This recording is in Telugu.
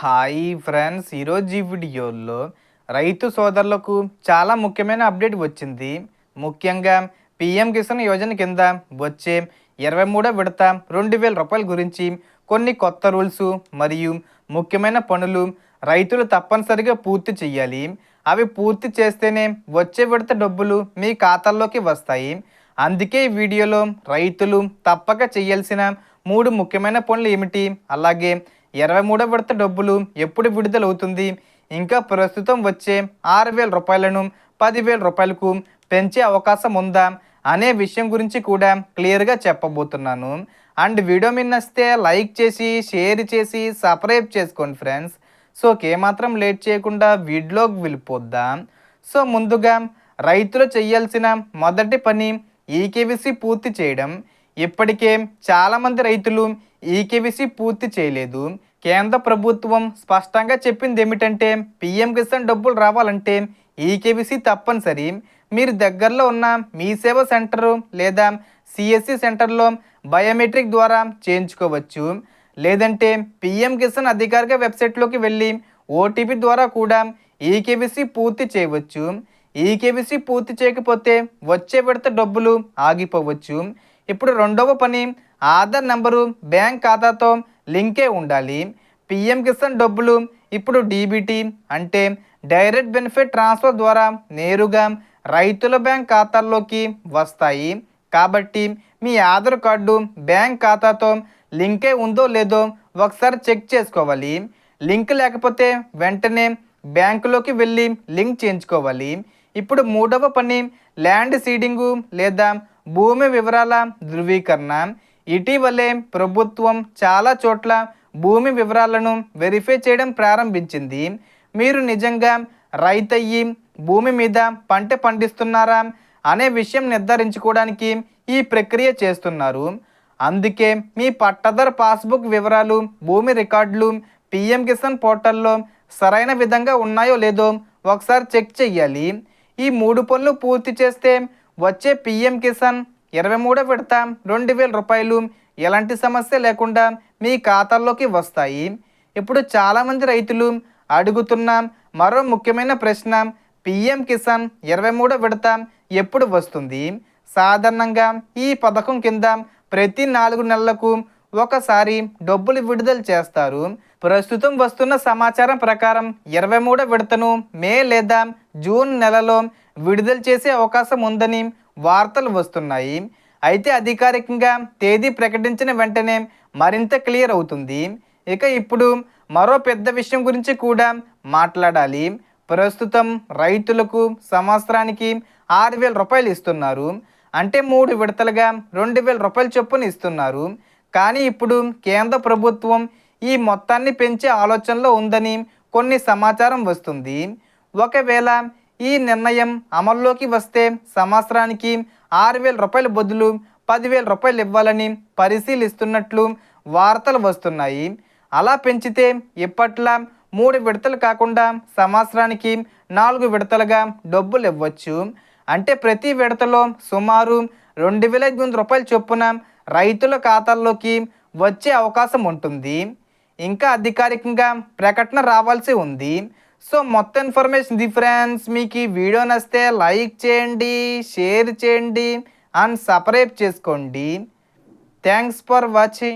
హాయ్ ఫ్రెండ్స్, ఈరోజు ఈ వీడియోలో రైతు సోదరులకు చాలా ముఖ్యమైన అప్డేట్ వచ్చింది. ముఖ్యంగా పీఎం కిసాన్ యోజన కింద వచ్చే 23వ విడత రూ. 2,000 గురించి కొన్ని కొత్త రూల్స్ మరియు ముఖ్యమైన పనులు రైతులు తప్పనిసరిగా పూర్తి చేయాలి. అవి పూర్తి చేస్తేనే వచ్చే విడత డబ్బులు మీ ఖాతాల్లోకి వస్తాయి. అందుకే ఈ వీడియోలో రైతులు తప్పక చేయాల్సిన 3 ముఖ్యమైన పనులు ఏమిటి, అలాగే 23వ విడత డబ్బులు ఎప్పుడు విడుదలవుతుంది, ఇంకా ప్రస్తుతం వచ్చే రూ. 6,000ను రూ. 10,000కు పెంచే అవకాశం ఉందా అనే విషయం గురించి కూడా క్లియర్గా చెప్పబోతున్నాను. అండ్ వీడియో మీరు నచ్చితే లైక్ చేసి షేర్ చేసి సబ్స్క్రైబ్ చేసుకోండి ఫ్రెండ్స్. సో ఏమాత్రం లేట్ చేయకుండా వీడియోకి వెళ్ళిపోద్దాం. సో ముందుగా రైతులు చేయాల్సిన మొదటి పని ఈకేవీసీ పూర్తి చేయడం. ఇప్పటికే చాలామంది రైతులు ఈకేవీసీ పూర్తి చేయలేదు. కేంద్ర ప్రభుత్వం స్పష్టంగా చెప్పింది ఏమిటంటే పీఎం కిసాన్ డబ్బులు రావాలంటే ఈకేవీసీ తప్పనిసరి. మీరు దగ్గరలో ఉన్న మీ సేవా సెంటరు లేదా సిఎస్సి సెంటర్లో బయోమెట్రిక్ ద్వారా చేయించుకోవచ్చు. లేదంటే పీఎం కిసాన్ అధికారిక వెబ్సైట్లోకి వెళ్ళి ఓటీపీ ద్వారా కూడా ఈకేవీసీ పూర్తి చేయవచ్చు. ఈకేవీసీ పూర్తి చేయకపోతే వచ్చే విడత డబ్బులు ఆగిపోవచ్చు. ఇప్పుడు రెండవ పని ఆధార్ నెంబరు బ్యాంక్ ఖాతాతో లింకే ఉండాలి. పీఎం కిసాన్ డబ్బులు ఇప్పుడు డీబీటీ అంటే డైరెక్ట్ బెనిఫిట్ ట్రాన్స్ఫర్ ద్వారా నేరుగా రైతుల బ్యాంక్ ఖాతాల్లోకి వస్తాయి. కాబట్టి మీ ఆధార్ కార్డు బ్యాంక్ ఖాతాతో లింకే ఉందో లేదో ఒకసారి చెక్ చేసుకోవాలి. లింక్ లేకపోతే వెంటనే బ్యాంకులోకి వెళ్ళి లింక్ చేయించుకోవాలి. ఇప్పుడు మూడవ పని ల్యాండ్ సీడింగు లేదా భూమి వివరాల ధృవీకరణ. ఇటీవలే ప్రభుత్వం చాలా చోట్ల భూమి వివరాలను వెరిఫై చేయడం ప్రారంభించింది. మీరు నిజంగా రైతయ్యి భూమి మీద పంట పండిస్తున్నారా అనే విషయం నిర్ధారించుకోవడానికి ఈ ప్రక్రియ చేస్తున్నారు. అందుకే మీ పట్టాదారు పాస్బుక్ వివరాలు, భూమి రికార్డులు పీఎం కిసాన్ పోర్టల్లో సరైన విధంగా ఉన్నాయో లేదో ఒకసారి చెక్ చేయాలి. ఈ 3 పనులు పూర్తి చేస్తే వచ్చే పీఎం కిసాన్ 23వ విడత రూ. 2,000 ఎలాంటి సమస్య లేకుండా మీ ఖాతాల్లోకి వస్తాయి. ఇప్పుడు చాలామంది రైతులు అడుగుతున్న మరో ముఖ్యమైన ప్రశ్న, పీఎం కిసాన్ 23వ విడత ఎప్పుడు వస్తుంది? సాధారణంగా ఈ పథకం కింద ప్రతి 4 నెలలకు ఒకసారి డబ్బులు విడుదల చేస్తారు. ప్రస్తుతం వస్తున్న సమాచారం ప్రకారం 23వ విడతను మే లేదా జూన్ నెలలో విడుదల చేసే అవకాశం ఉందని వార్తలు వస్తున్నాయి. అయితే అధికారికంగా తేదీ ప్రకటించిన వెంటనే మరింత క్లియర్ అవుతుంది. ఇక ఇప్పుడు మరో పెద్ద విషయం గురించి కూడా మాట్లాడాలి. ప్రస్తుతం రైతులకు సంవత్సరానికి రూ. 6,000 ఇస్తున్నారు. అంటే 3 విడతలుగా రూ. 2,000 చొప్పున ఇస్తున్నారు. కానీ ఇప్పుడు కేంద్ర ప్రభుత్వం ఈ మొత్తాన్ని పెంచే ఆలోచనలో ఉందని కొన్ని సమాచారం వస్తుంది. ఒకవేళ ఈ నిర్ణయం అమల్లోకి వస్తే సంవత్సరానికి రూ. 6,000 బదులు రూ. 10,000 ఇవ్వాలని పరిశీలిస్తున్నట్లు వార్తలు వస్తున్నాయి. అలా పెంచితే ఇప్పట్లా 3 విడతలు కాకుండా సంవత్సరానికి 4 విడతలుగా డబ్బులు ఇవ్వచ్చు. అంటే ప్రతి విడతలో సుమారు రూ. 2,500 చొప్పున రైతుల ఖాతాల్లోకి వచ్చే అవకాశం ఉంటుంది. ఇంకా అధికారికంగా ప్రకటన రావాల్సి ఉంది. సో మొత్తం ఇన్ఫర్మేషన్ ఫ్రెండ్స్. మీకు ఈ వీడియో నచ్చితే లైక్ చేయండి, షేర్ చేయండి అండ్ సబ్స్క్రైబ్ చేసుకోండి. Thanks for watching.